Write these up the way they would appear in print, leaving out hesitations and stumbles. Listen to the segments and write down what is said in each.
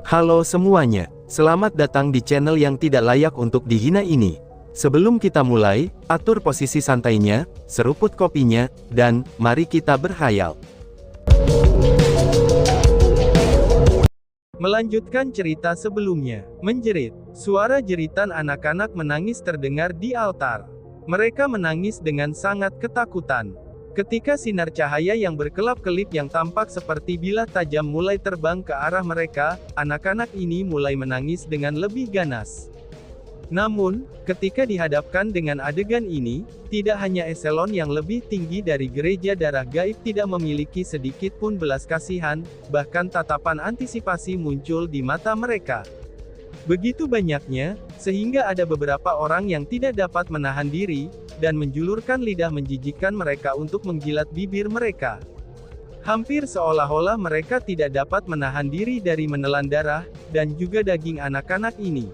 Halo semuanya, selamat datang di channel yang tidak layak untuk dihina ini. Sebelum kita mulai, atur posisi santainya, seruput kopinya, dan mari kita berkhayal. Melanjutkan cerita sebelumnya, menjerit. Suara jeritan anak-anak menangis terdengar di altar. Mereka menangis dengan sangat ketakutan. Ketika sinar cahaya yang berkelap-kelip yang tampak seperti bilah tajam mulai terbang ke arah mereka, anak-anak ini mulai menangis dengan lebih ganas. Namun, ketika dihadapkan dengan adegan ini, tidak hanya eselon yang lebih tinggi dari gereja darah gaib tidak memiliki sedikit pun belas kasihan, bahkan tatapan antisipasi muncul di mata mereka. Begitu banyaknya, sehingga ada beberapa orang yang tidak dapat menahan diri, dan menjulurkan lidah menjijikkan mereka untuk menggilat bibir mereka. Hampir seolah-olah mereka tidak dapat menahan diri dari menelan darah, dan juga daging anak-anak ini.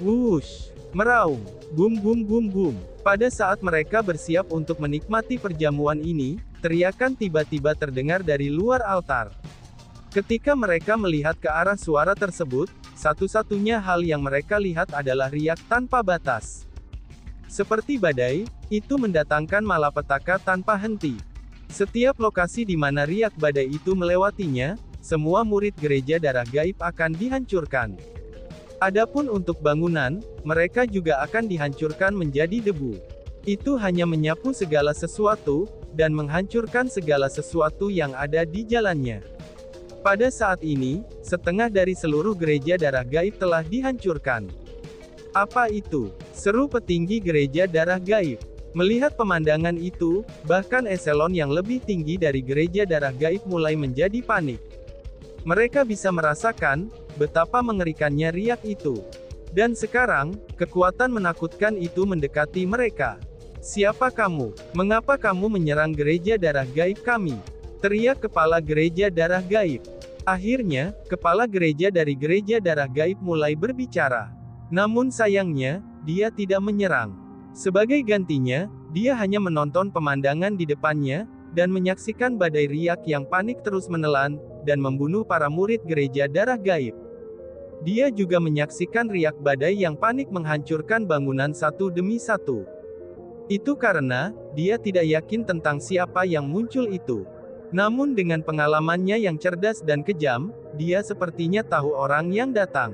Wush! Meraung! Bum bum bum bum! Pada saat mereka bersiap untuk menikmati perjamuan ini, teriakan tiba-tiba terdengar dari luar altar. Ketika mereka melihat ke arah suara tersebut, satu-satunya hal yang mereka lihat adalah riak tanpa batas. Seperti badai, itu mendatangkan malapetaka tanpa henti. Setiap lokasi di mana riak badai itu melewatinya, semua murid gereja darah gaib akan dihancurkan. Adapun untuk bangunan, mereka juga akan dihancurkan menjadi debu. Itu hanya menyapu segala sesuatu, dan menghancurkan segala sesuatu yang ada di jalannya. Pada saat ini, setengah dari seluruh gereja darah gaib telah dihancurkan. Apa itu? Seru petinggi gereja darah gaib. Melihat pemandangan itu, bahkan eselon yang lebih tinggi dari gereja darah gaib mulai menjadi panik. Mereka bisa merasakan betapa mengerikannya riak itu. Dan sekarang, kekuatan menakutkan itu mendekati mereka. Siapa kamu? Mengapa kamu menyerang gereja darah gaib kami? Teriak kepala gereja darah gaib. Akhirnya, kepala gereja dari gereja darah gaib mulai berbicara. Namun sayangnya, dia tidak menyerang. Sebagai gantinya, dia hanya menonton pemandangan di depannya, dan menyaksikan badai riak yang panik terus menelan, dan membunuh para murid gereja darah gaib. Dia juga menyaksikan riak badai yang panik menghancurkan bangunan satu demi satu. Itu karena, dia tidak yakin tentang siapa yang muncul itu. Namun dengan pengalamannya yang cerdas dan kejam, dia sepertinya tahu orang yang datang.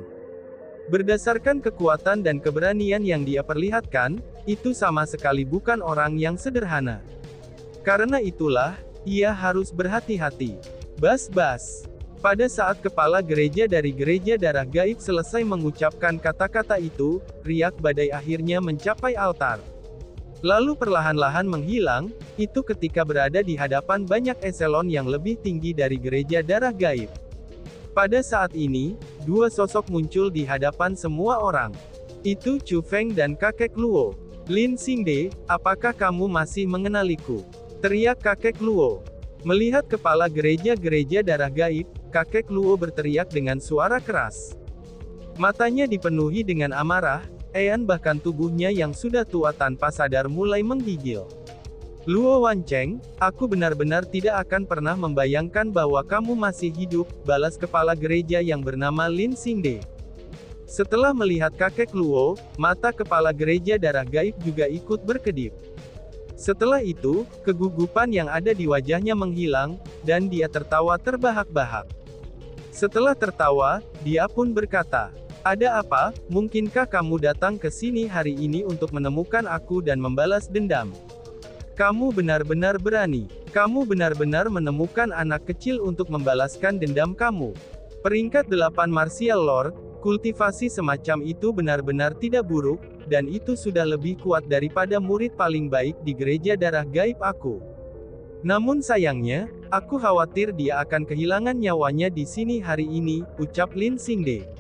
Berdasarkan kekuatan dan keberanian yang dia perlihatkan, itu sama sekali bukan orang yang sederhana. Karena itulah, ia harus berhati-hati. Bas-bas. Pada saat kepala gereja dari gereja darah gaib selesai mengucapkan kata-kata itu, riak badai akhirnya mencapai altar. Lalu perlahan-lahan menghilang, itu ketika berada di hadapan banyak eselon yang lebih tinggi dari gereja darah gaib. Pada saat ini, dua sosok muncul di hadapan semua orang. Itu Chu Feng dan kakek Luo. Lin Xingde, apakah kamu masih mengenaliku? Teriak kakek Luo. Melihat kepala gereja-gereja darah gaib, kakek Luo berteriak dengan suara keras. Matanya dipenuhi dengan amarah, bahkan tubuhnya yang sudah tua tanpa sadar mulai menggigil. Luo Wancheng, aku benar-benar tidak akan pernah membayangkan bahwa kamu masih hidup, balas kepala gereja yang bernama Lin Xingde. Setelah melihat kakek Luo, mata kepala gereja darah gaib juga ikut berkedip. Setelah itu, kegugupan yang ada di wajahnya menghilang, dan dia tertawa terbahak-bahak. Setelah tertawa, dia pun berkata, "Ada apa? Mungkinkah kamu datang ke sini hari ini untuk menemukan aku dan membalas dendam? Kamu benar-benar berani. Kamu benar-benar menemukan anak kecil untuk membalaskan dendam kamu." Peringkat 8 Martial Lord, kultivasi semacam itu benar-benar tidak buruk, dan itu sudah lebih kuat daripada murid paling baik di gereja darah gaib aku. Namun sayangnya, aku khawatir dia akan kehilangan nyawanya di sini hari ini, ucap Lin Xingde.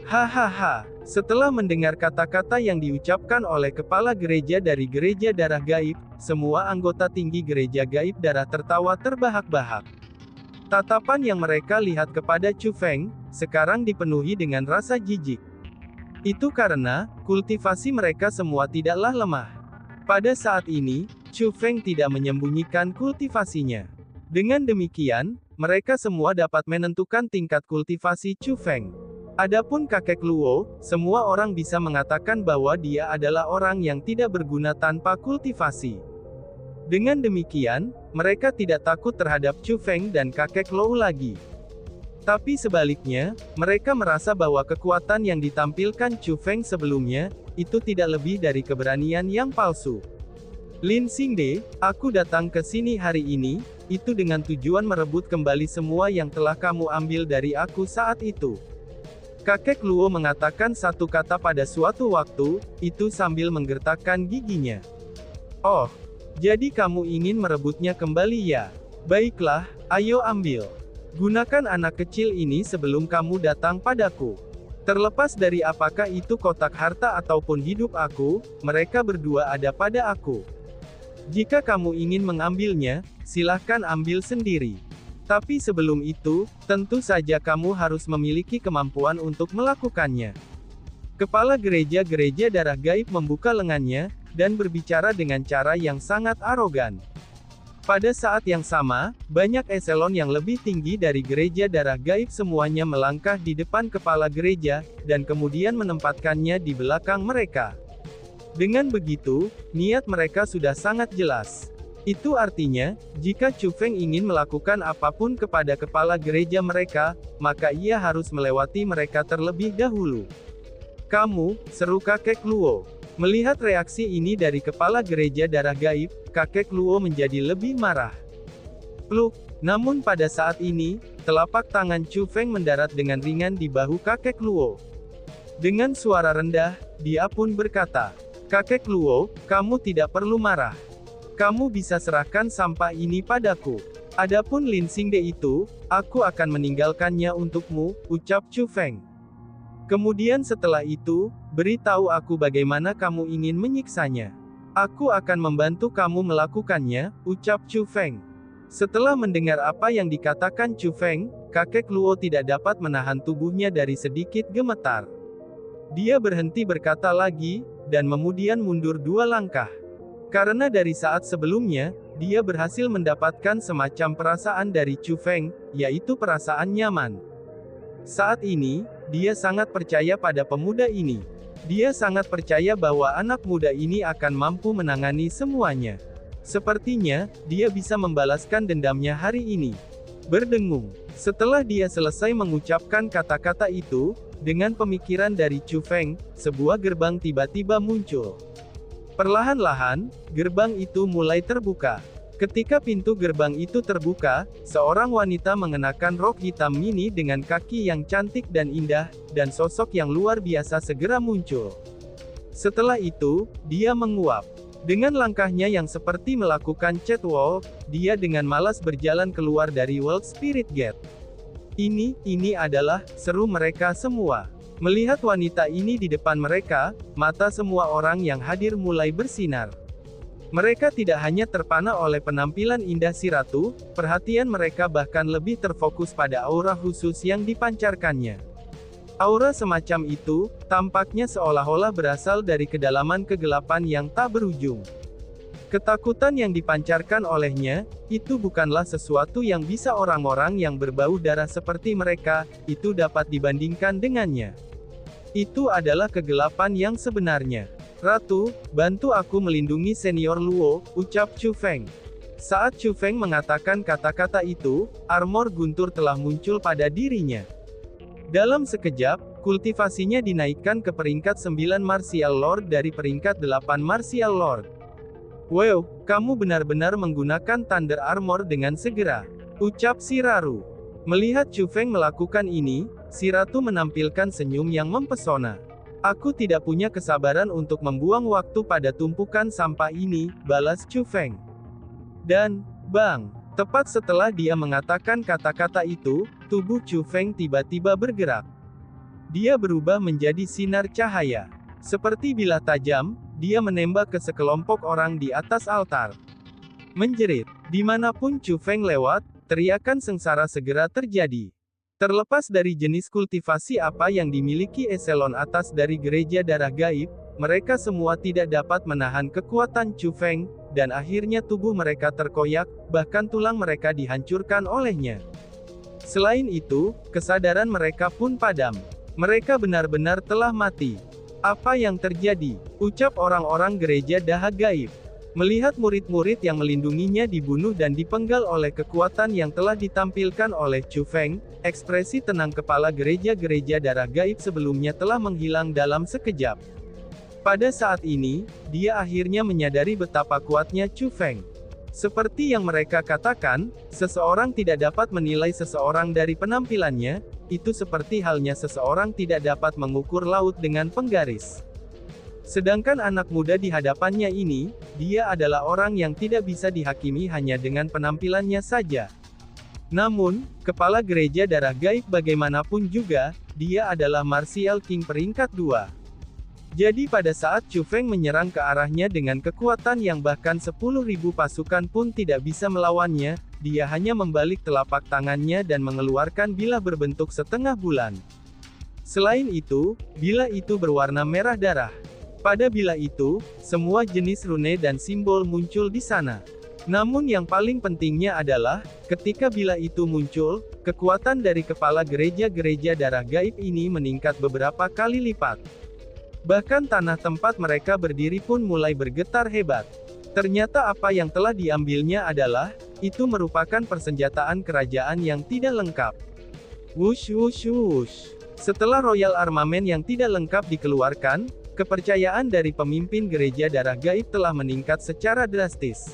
Hahaha, setelah mendengar kata-kata yang diucapkan oleh kepala gereja dari gereja darah gaib, semua anggota tinggi gereja gaib darah tertawa terbahak-bahak. Tatapan yang mereka lihat kepada Chu Feng, sekarang dipenuhi dengan rasa jijik. Itu karena, kultivasi mereka semua tidaklah lemah. Pada saat ini, Chu Feng tidak menyembunyikan kultivasinya. Dengan demikian, mereka semua dapat menentukan tingkat kultivasi Chu Feng. Adapun kakek Luo, semua orang bisa mengatakan bahwa dia adalah orang yang tidak berguna tanpa kultivasi. Dengan demikian, mereka tidak takut terhadap Chu Feng dan kakek Luo lagi. Tapi sebaliknya, mereka merasa bahwa kekuatan yang ditampilkan Chu Feng sebelumnya, itu tidak lebih dari keberanian yang palsu. Lin Xingde, aku datang ke sini hari ini, itu dengan tujuan merebut kembali semua yang telah kamu ambil dari aku saat itu. Kakek Luo mengatakan satu kata pada suatu waktu, itu sambil menggertakkan giginya. Oh, jadi kamu ingin merebutnya kembali ya? Baiklah, ayo ambil. Gunakan anak kecil ini sebelum kamu datang padaku. Terlepas dari apakah itu kotak harta ataupun hidup aku, mereka berdua ada pada aku. Jika kamu ingin mengambilnya, silahkan ambil sendiri. Tapi sebelum itu, tentu saja kamu harus memiliki kemampuan untuk melakukannya. Kepala gereja-gereja darah gaib membuka lengannya, dan berbicara dengan cara yang sangat arogan. Pada saat yang sama, banyak eselon yang lebih tinggi dari gereja darah gaib semuanya melangkah di depan kepala gereja, dan kemudian menempatkannya di belakang mereka. Dengan begitu, niat mereka sudah sangat jelas. Itu artinya, jika Chu Feng ingin melakukan apapun kepada kepala gereja mereka, maka ia harus melewati mereka terlebih dahulu. Kamu, seru kakek Luo. Melihat reaksi ini dari kepala gereja darah gaib, kakek Luo menjadi lebih marah. Pluk, namun pada saat ini, telapak tangan Chu Feng mendarat dengan ringan di bahu kakek Luo. Dengan suara rendah, dia pun berkata, "Kakek Luo, kamu tidak perlu marah. Kamu bisa serahkan sampah ini padaku. Adapun Lin Xingde itu, aku akan meninggalkannya untukmu," ucap Chu Feng. Kemudian setelah itu, beritahu aku bagaimana kamu ingin menyiksanya. Aku akan membantu kamu melakukannya, ucap Chu Feng. Setelah mendengar apa yang dikatakan Chu Feng, kakek Luo tidak dapat menahan tubuhnya dari sedikit gemetar. Dia berhenti berkata lagi, dan kemudian mundur 2 langkah. Karena dari saat sebelumnya, dia berhasil mendapatkan semacam perasaan dari Chu Feng, yaitu perasaan nyaman. Saat ini, dia sangat percaya pada pemuda ini. Dia sangat percaya bahwa anak muda ini akan mampu menangani semuanya. Sepertinya, dia bisa membalaskan dendamnya hari ini. Berdengung. Setelah dia selesai mengucapkan kata-kata itu, dengan pemikiran dari Chu Feng, sebuah gerbang tiba-tiba muncul. Perlahan-lahan, gerbang itu mulai terbuka. Ketika pintu gerbang itu terbuka, seorang wanita mengenakan rok hitam mini dengan kaki yang cantik dan indah, dan sosok yang luar biasa segera muncul. Setelah itu, dia menguap. Dengan langkahnya yang seperti melakukan catwalk, dia dengan malas berjalan keluar dari World Spirit Gate. Ini adalah, seru mereka semua. Melihat wanita ini di depan mereka, mata semua orang yang hadir mulai bersinar. Mereka tidak hanya terpana oleh penampilan indah si ratu, perhatian mereka bahkan lebih terfokus pada aura khusus yang dipancarkannya. Aura semacam itu, tampaknya seolah-olah berasal dari kedalaman kegelapan yang tak berujung. Ketakutan yang dipancarkan olehnya, itu bukanlah sesuatu yang bisa orang-orang yang berbau darah seperti mereka, itu dapat dibandingkan dengannya. Itu adalah kegelapan yang sebenarnya. "Ratu, bantu aku melindungi senior Luo," ucap Chu Feng. Saat Chu Feng mengatakan kata-kata itu, armor guntur telah muncul pada dirinya. Dalam sekejap, kultivasinya dinaikkan ke peringkat 9 Martial Lord dari peringkat 8 Martial Lord. "Wow, kamu benar-benar menggunakan Thunder Armor dengan segera," ucap si Raru. Melihat Chu Feng melakukan ini, si ratu menampilkan senyum yang mempesona. "Aku tidak punya kesabaran untuk membuang waktu pada tumpukan sampah ini," balas Chu Feng. Dan, bang! Tepat setelah dia mengatakan kata-kata itu, tubuh Chu Feng tiba-tiba bergerak. Dia berubah menjadi sinar cahaya. Seperti bilah tajam, dia menembak ke sekelompok orang di atas altar. Menjerit. Dimanapun Chu Feng lewat, teriakan sengsara segera terjadi. Terlepas dari jenis kultivasi apa yang dimiliki eselon atas dari gereja darah gaib, mereka semua tidak dapat menahan kekuatan Chu Feng, dan akhirnya tubuh mereka terkoyak, bahkan tulang mereka dihancurkan olehnya. Selain itu, kesadaran mereka pun padam. Mereka benar-benar telah mati. Apa yang terjadi? Ucap orang-orang gereja darah gaib. Melihat murid-murid yang melindunginya dibunuh dan dipenggal oleh kekuatan yang telah ditampilkan oleh Chu Feng, ekspresi tenang kepala gereja-gereja darah gaib sebelumnya telah menghilang dalam sekejap. Pada saat ini, dia akhirnya menyadari betapa kuatnya Chu Feng. Seperti yang mereka katakan, seseorang tidak dapat menilai seseorang dari penampilannya, itu seperti halnya seseorang tidak dapat mengukur laut dengan penggaris. Sedangkan anak muda di hadapannya ini, dia adalah orang yang tidak bisa dihakimi hanya dengan penampilannya saja. Namun, kepala gereja darah gaib bagaimanapun juga, dia adalah Martial King peringkat 2. Jadi pada saat Chu Feng menyerang ke arahnya dengan kekuatan yang bahkan 10.000 pasukan pun tidak bisa melawannya, dia hanya membalik telapak tangannya dan mengeluarkan bilah berbentuk setengah bulan. Selain itu, bilah itu berwarna merah darah. Pada bilah itu, semua jenis rune dan simbol muncul di sana. Namun yang paling pentingnya adalah, ketika bilah itu muncul, kekuatan dari kepala gereja-gereja darah gaib ini meningkat beberapa kali lipat. Bahkan tanah tempat mereka berdiri pun mulai bergetar hebat. Ternyata apa yang telah diambilnya adalah, itu merupakan persenjataan kerajaan yang tidak lengkap. Wush wush wush. Setelah Royal Armament yang tidak lengkap dikeluarkan, kepercayaan dari pemimpin gereja darah gaib telah meningkat secara drastis.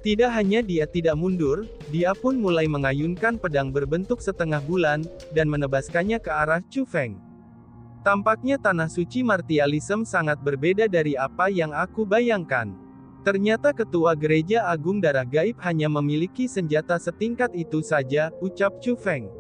Tidak hanya dia tidak mundur, dia pun mulai mengayunkan pedang berbentuk setengah bulan, dan menebaskannya ke arah Chu Feng. Tampaknya tanah suci martialisme sangat berbeda dari apa yang aku bayangkan. Ternyata ketua gereja agung darah gaib hanya memiliki senjata setingkat itu saja, ucap Chu Feng.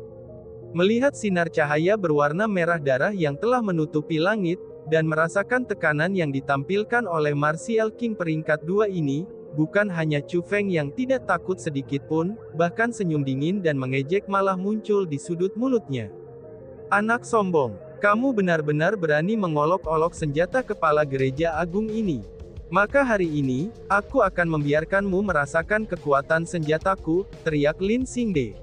Melihat sinar cahaya berwarna merah darah yang telah menutupi langit, dan merasakan tekanan yang ditampilkan oleh Martial King peringkat 2 ini, bukan hanya Chu Feng yang tidak takut sedikit pun, bahkan senyum dingin dan mengejek malah muncul di sudut mulutnya. Anak sombong, kamu benar-benar berani mengolok-olok senjata kepala gereja agung ini. Maka hari ini, aku akan membiarkanmu merasakan kekuatan senjataku, teriak Lin Xingde.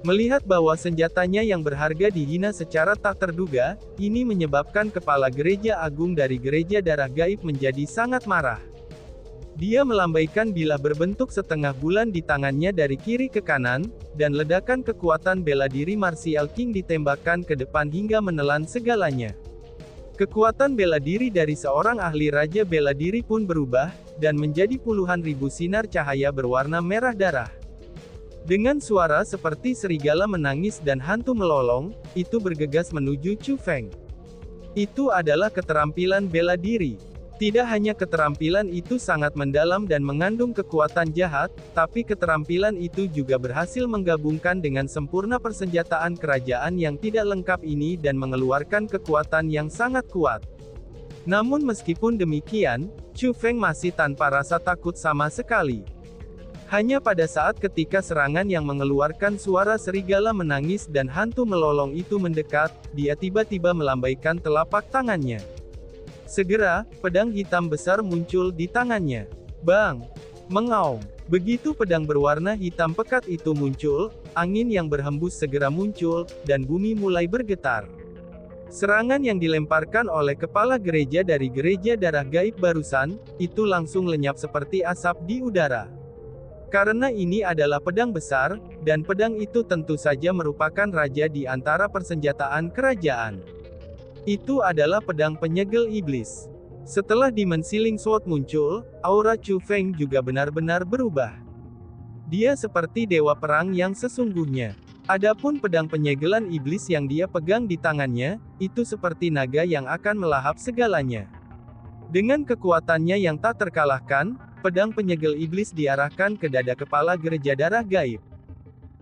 Melihat bahwa senjatanya yang berharga dihina secara tak terduga, ini menyebabkan kepala gereja agung dari gereja darah gaib menjadi sangat marah. Dia melambaikan bilah berbentuk setengah bulan di tangannya dari kiri ke kanan, dan ledakan kekuatan bela diri Martial King ditembakkan ke depan hingga menelan segalanya. Kekuatan bela diri dari seorang ahli raja bela diri pun berubah, dan menjadi puluhan ribu sinar cahaya berwarna merah darah. Dengan suara seperti serigala menangis dan hantu melolong, itu bergegas menuju Chu Feng. Itu adalah keterampilan bela diri. Tidak hanya keterampilan itu sangat mendalam dan mengandung kekuatan jahat, tapi keterampilan itu juga berhasil menggabungkan dengan sempurna persenjataan kerajaan yang tidak lengkap ini dan mengeluarkan kekuatan yang sangat kuat. Namun meskipun demikian, Chu Feng masih tanpa rasa takut sama sekali. Hanya pada saat ketika serangan yang mengeluarkan suara serigala menangis dan hantu melolong itu mendekat, dia tiba-tiba melambaikan telapak tangannya. Segera, pedang hitam besar muncul di tangannya. Bang! Mengaum. Begitu pedang berwarna hitam pekat itu muncul, angin yang berhembus segera muncul, dan bumi mulai bergetar. Serangan yang dilemparkan oleh kepala gereja dari gereja darah gaib barusan, itu langsung lenyap seperti asap di udara. Karena ini adalah pedang besar, dan pedang itu tentu saja merupakan raja di antara persenjataan kerajaan. Itu adalah pedang penyegel iblis. Setelah Demon Sealing Sword muncul, aura Chu Feng juga benar-benar berubah. Dia seperti dewa perang yang sesungguhnya. Adapun pedang penyegelan iblis yang dia pegang di tangannya, itu seperti naga yang akan melahap segalanya. Dengan kekuatannya yang tak terkalahkan, pedang penyegel iblis diarahkan ke dada kepala gereja darah gaib.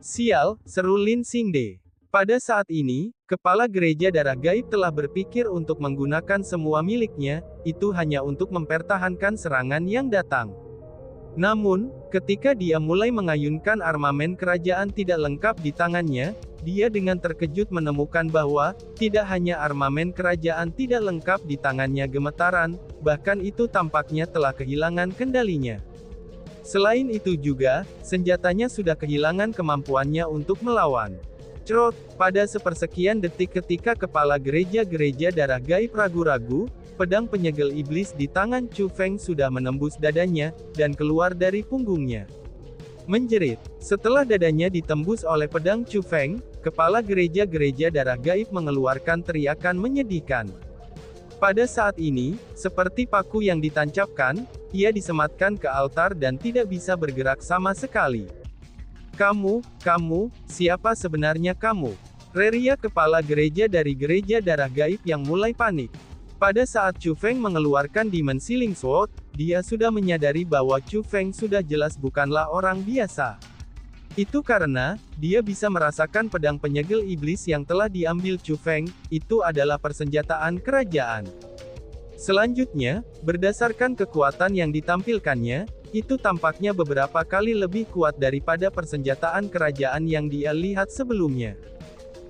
Sial, seru Lin Xingde. Pada saat ini, kepala gereja darah gaib telah berpikir untuk menggunakan semua miliknya, itu hanya untuk mempertahankan serangan yang datang. Namun, ketika dia mulai mengayunkan armamen kerajaan tidak lengkap di tangannya, dia dengan terkejut menemukan bahwa, tidak hanya armamen kerajaan tidak lengkap di tangannya gemetaran, bahkan itu tampaknya telah kehilangan kendalinya. Selain itu juga, senjatanya sudah kehilangan kemampuannya untuk melawan. Cerot, pada sepersekian detik ketika kepala gereja-gereja darah gaib ragu-ragu, pedang penyegel iblis di tangan Chu Feng sudah menembus dadanya, dan keluar dari punggungnya. Menjerit, setelah dadanya ditembus oleh pedang Chu Feng, kepala gereja-gereja darah gaib mengeluarkan teriakan menyedihkan. Pada saat ini, seperti paku yang ditancapkan, ia disematkan ke altar dan tidak bisa bergerak sama sekali. Kamu, siapa sebenarnya kamu? Reria kepala gereja dari gereja darah gaib yang mulai panik. Pada saat Chu Feng mengeluarkan Demon Sealing Sword, dia sudah menyadari bahwa Chu Feng sudah jelas bukanlah orang biasa. Itu karena, dia bisa merasakan pedang penyegel iblis yang telah diambil Chu Feng, itu adalah persenjataan kerajaan. Selanjutnya, berdasarkan kekuatan yang ditampilkannya, itu tampaknya beberapa kali lebih kuat daripada persenjataan kerajaan yang dia lihat sebelumnya.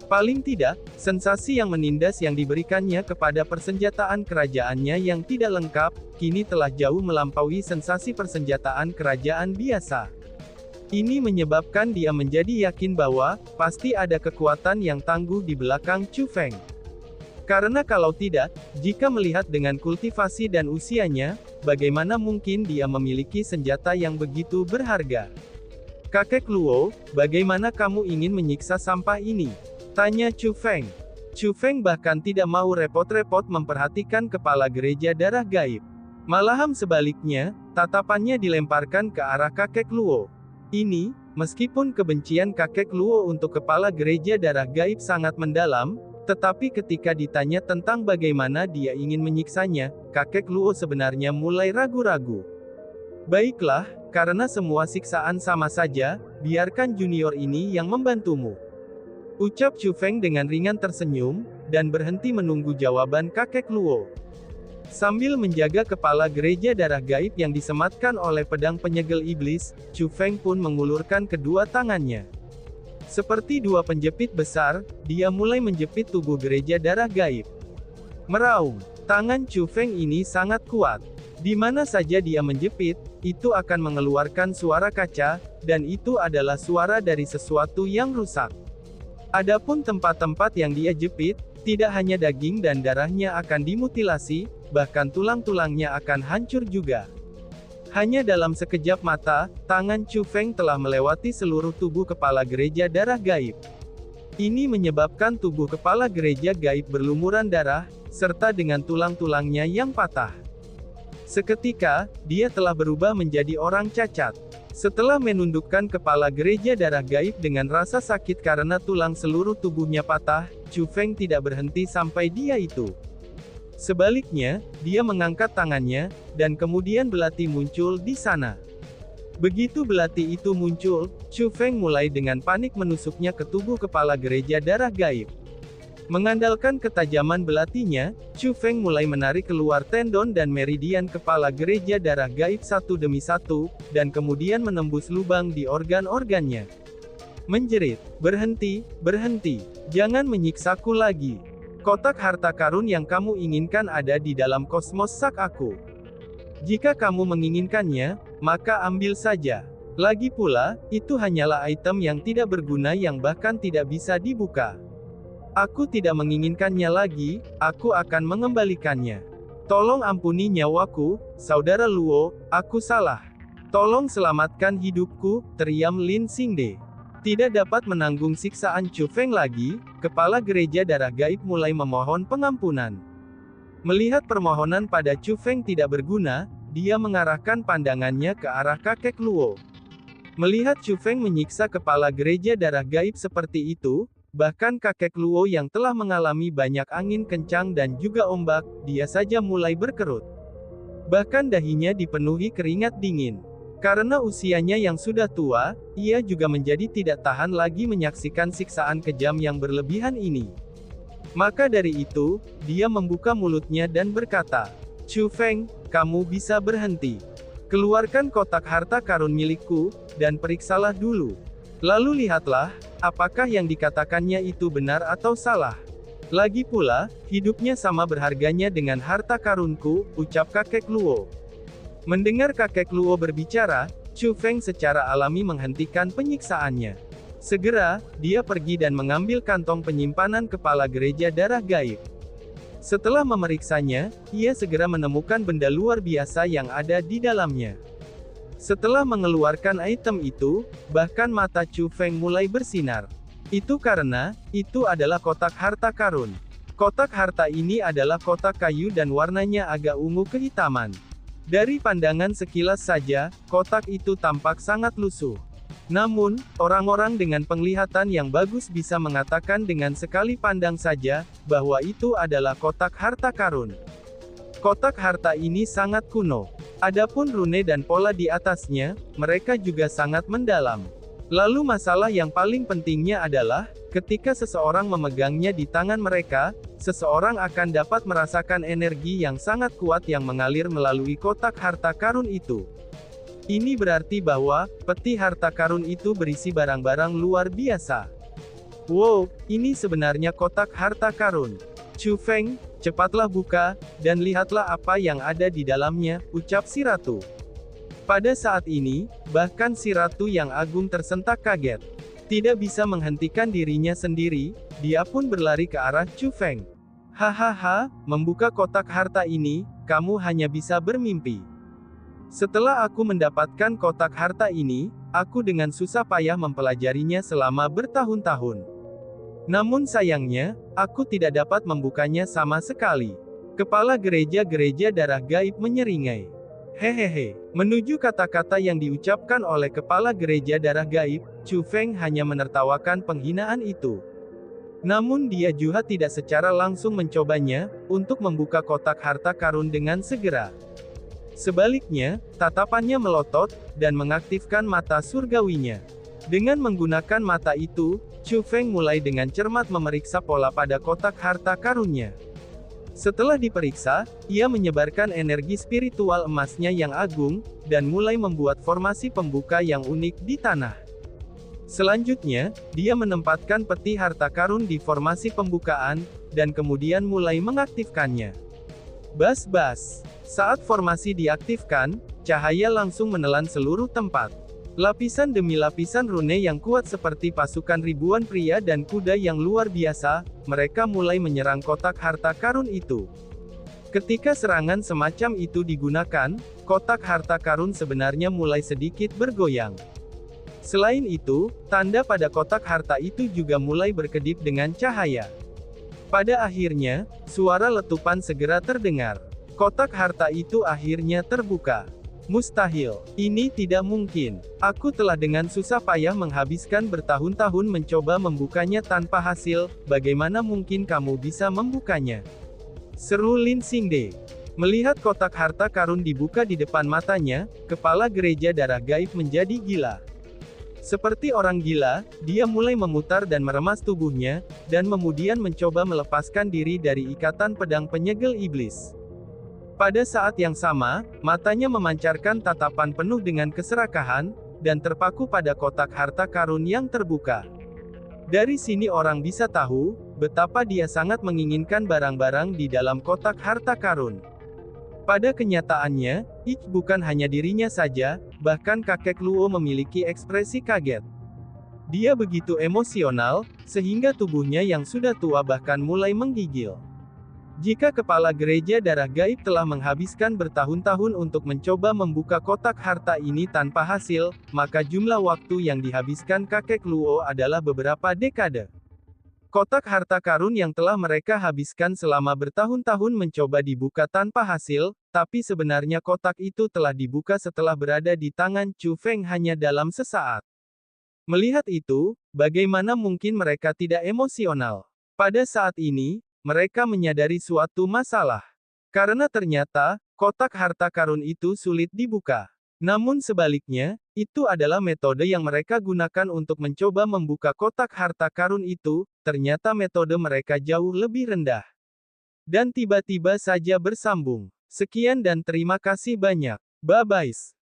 Paling tidak, sensasi yang menindas yang diberikannya kepada persenjataan kerajaannya yang tidak lengkap, kini telah jauh melampaui sensasi persenjataan kerajaan biasa. Ini menyebabkan dia menjadi yakin bahwa, pasti ada kekuatan yang tangguh di belakang Chu Feng. Karena kalau tidak, jika melihat dengan kultivasi dan usianya, bagaimana mungkin dia memiliki senjata yang begitu berharga? Kakek Luo, bagaimana kamu ingin menyiksa sampah ini? Tanya Chu Feng. Chu Feng bahkan tidak mau repot-repot memperhatikan kepala gereja darah gaib. Malahan sebaliknya, tatapannya dilemparkan ke arah kakek Luo. Ini, meskipun kebencian kakek Luo untuk kepala gereja darah gaib sangat mendalam, tetapi ketika ditanya tentang bagaimana dia ingin menyiksanya, kakek Luo sebenarnya mulai ragu-ragu. Baiklah, karena semua siksaan sama saja, biarkan junior ini yang membantumu. Ucap Chu Feng dengan ringan tersenyum, dan berhenti menunggu jawaban kakek Luo. Sambil menjaga kepala gereja darah gaib yang disematkan oleh pedang penyegel iblis, Chu Feng pun mengulurkan kedua tangannya. Seperti dua penjepit besar, dia mulai menjepit tubuh gereja darah gaib. Meraung, tangan Chu Feng ini sangat kuat. Di mana saja dia menjepit, itu akan mengeluarkan suara kaca, dan itu adalah suara dari sesuatu yang rusak. Adapun tempat-tempat yang dia jepit, tidak hanya daging dan darahnya akan dimutilasi, bahkan tulang-tulangnya akan hancur juga. Hanya dalam sekejap mata, tangan Chu Feng telah melewati seluruh tubuh kepala gereja darah gaib. Ini menyebabkan tubuh kepala gereja gaib berlumuran darah, serta dengan tulang-tulangnya yang patah. Seketika, dia telah berubah menjadi orang cacat. Setelah menundukkan kepala gereja darah gaib dengan rasa sakit karena tulang seluruh tubuhnya patah, Chu Feng tidak berhenti sampai dia itu. Sebaliknya, dia mengangkat tangannya, dan kemudian belati muncul di sana. Begitu belati itu muncul, Chu Feng mulai dengan panik menusuknya ke tubuh kepala gereja darah gaib. Mengandalkan ketajaman belatinya, Chu Feng mulai menarik keluar tendon dan meridian kepala gereja darah gaib satu demi satu, dan kemudian menembus lubang di organ-organnya. Menjerit, berhenti, jangan menyiksaku lagi. Kotak harta karun yang kamu inginkan ada di dalam kosmos sak aku. Jika kamu menginginkannya, maka ambil saja. Lagi pula, itu hanyalah item yang tidak berguna yang bahkan tidak bisa dibuka. Aku tidak menginginkannya lagi, aku akan mengembalikannya. Tolong ampuni nyawaku, Saudara Luo, aku salah. Tolong selamatkan hidupku, teriam Lin Xingde. Tidak dapat menanggung siksaan Chu Feng lagi, kepala gereja darah gaib mulai memohon pengampunan. Melihat permohonan pada Chu Feng tidak berguna, dia mengarahkan pandangannya ke arah kakek Luo. Melihat Chu Feng menyiksa kepala gereja darah gaib seperti itu, bahkan kakek Luo yang telah mengalami banyak angin kencang dan juga ombak, dia saja mulai berkerut. Bahkan dahinya dipenuhi keringat dingin. Karena usianya yang sudah tua, ia juga menjadi tidak tahan lagi menyaksikan siksaan kejam yang berlebihan ini. Maka dari itu, dia membuka mulutnya dan berkata, "Chu Feng, kamu bisa berhenti. Keluarkan kotak harta karun milikku, dan periksalah dulu. Lalu lihatlah, apakah yang dikatakannya itu benar atau salah. Lagi pula, hidupnya sama berharganya dengan harta karunku, ucap kakek Luo. Mendengar kakek Luo berbicara, Chu Feng secara alami menghentikan penyiksaannya. Segera, dia pergi dan mengambil kantong penyimpanan kepala gereja darah gaib. Setelah memeriksanya, ia segera menemukan benda luar biasa yang ada di dalamnya. Setelah mengeluarkan item itu, bahkan mata Chu Feng mulai bersinar. Itu karena, itu adalah kotak harta karun. Kotak harta ini adalah kotak kayu dan warnanya agak ungu kehitaman. Dari pandangan sekilas saja, kotak itu tampak sangat lusuh. Namun, orang-orang dengan penglihatan yang bagus bisa mengatakan dengan sekali pandang saja, bahwa itu adalah kotak harta karun. Kotak harta ini sangat kuno. Adapun rune dan pola di atasnya, mereka juga sangat mendalam. Lalu masalah yang paling pentingnya adalah, ketika seseorang memegangnya di tangan mereka, seseorang akan dapat merasakan energi yang sangat kuat yang mengalir melalui kotak harta karun itu. Ini berarti bahwa, peti harta karun itu berisi barang-barang luar biasa. Wow, ini sebenarnya kotak harta karun. Chu Feng, cepatlah buka, dan lihatlah apa yang ada di dalamnya, ucap si ratu. Pada saat ini, bahkan si ratu yang agung tersentak kaget. Tidak bisa menghentikan dirinya sendiri, dia pun berlari ke arah Chu Feng. Hahaha, membuka kotak harta ini, kamu hanya bisa bermimpi. Setelah aku mendapatkan kotak harta ini, aku dengan susah payah mempelajarinya selama bertahun-tahun. Namun sayangnya, aku tidak dapat membukanya sama sekali. Kepala gereja-gereja darah gaib menyeringai. Hehehe. Menuju kata-kata yang diucapkan oleh kepala gereja darah gaib, Chu Feng hanya menertawakan penghinaan itu. Namun dia juga tidak secara langsung mencobanya, untuk membuka kotak harta karun dengan segera. Sebaliknya, tatapannya melotot, dan mengaktifkan mata surgawinya. Dengan menggunakan mata itu, Chu Feng mulai dengan cermat memeriksa pola pada kotak harta karunnya. Setelah diperiksa, ia menyebarkan energi spiritual emasnya yang agung, dan mulai membuat formasi pembuka yang unik di tanah. Selanjutnya, dia menempatkan peti harta karun di formasi pembukaan, dan kemudian mulai mengaktifkannya. Bas-bas. Saat formasi diaktifkan, cahaya langsung menelan seluruh tempat. Lapisan demi lapisan rune yang kuat seperti pasukan ribuan pria dan kuda yang luar biasa, mereka mulai menyerang kotak harta karun itu. Ketika serangan semacam itu digunakan, kotak harta karun sebenarnya mulai sedikit bergoyang. Selain itu, tanda pada kotak harta itu juga mulai berkedip dengan cahaya. Pada akhirnya, suara letupan segera terdengar. Kotak harta itu akhirnya terbuka. Mustahil. Ini tidak mungkin. Aku telah dengan susah payah menghabiskan bertahun-tahun mencoba membukanya tanpa hasil, bagaimana mungkin kamu bisa membukanya? Seru Lin Xingde. Melihat kotak harta karun dibuka di depan matanya, kepala gereja darah gaib menjadi gila. Seperti orang gila, dia mulai memutar dan meremas tubuhnya, dan kemudian mencoba melepaskan diri dari ikatan pedang penyegel iblis. Pada saat yang sama, matanya memancarkan tatapan penuh dengan keserakahan, dan terpaku pada kotak harta karun yang terbuka. Dari sini orang bisa tahu, betapa dia sangat menginginkan barang-barang di dalam kotak harta karun. Pada kenyataannya, bukan hanya dirinya saja, bahkan kakek Luo memiliki ekspresi kaget. Dia begitu emosional, sehingga tubuhnya yang sudah tua bahkan mulai menggigil. Jika kepala gereja darah gaib telah menghabiskan bertahun-tahun untuk mencoba membuka kotak harta ini tanpa hasil, maka jumlah waktu yang dihabiskan kakek Luo adalah beberapa dekade. Kotak harta karun yang telah mereka habiskan selama bertahun-tahun mencoba dibuka tanpa hasil, tapi sebenarnya kotak itu telah dibuka setelah berada di tangan Chu Feng hanya dalam sesaat. Melihat itu, bagaimana mungkin mereka tidak emosional? Pada saat ini, mereka menyadari suatu masalah. Karena ternyata, kotak harta karun itu sulit dibuka. Namun sebaliknya, itu adalah metode yang mereka gunakan untuk mencoba membuka kotak harta karun itu, ternyata metode mereka jauh lebih rendah. Dan tiba-tiba saja bersambung. Sekian dan terima kasih banyak. Bye-bye.